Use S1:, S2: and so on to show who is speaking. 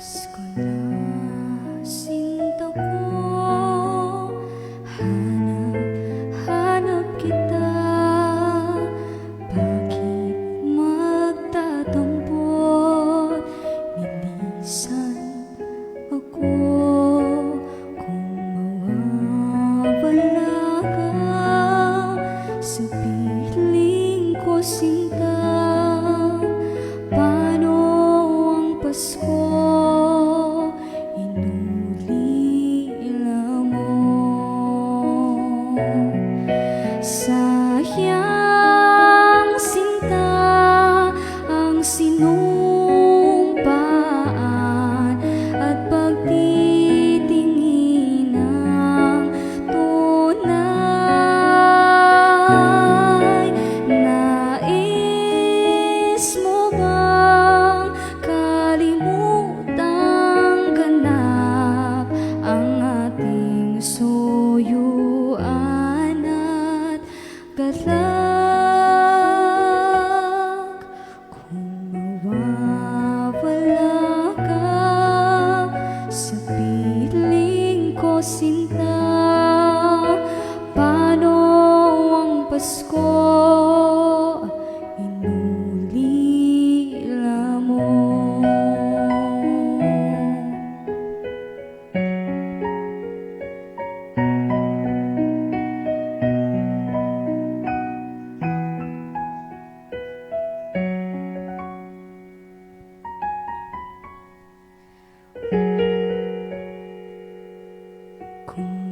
S1: Pasko na sinta ko, hanap kita. Bakit magtatampot, nilisan ako? Kung mawawala ka sa piling ko, sinta, paano ang Pasko? Sayang, sinta, ang sinumpaan at pagtitingin ng tunay. Nais mo bang kalimutang ganap ang ating suyuan at galak? Kung mawawala ka sa piling ko, sinta, paano ang Pasko? Inulila mo. Kung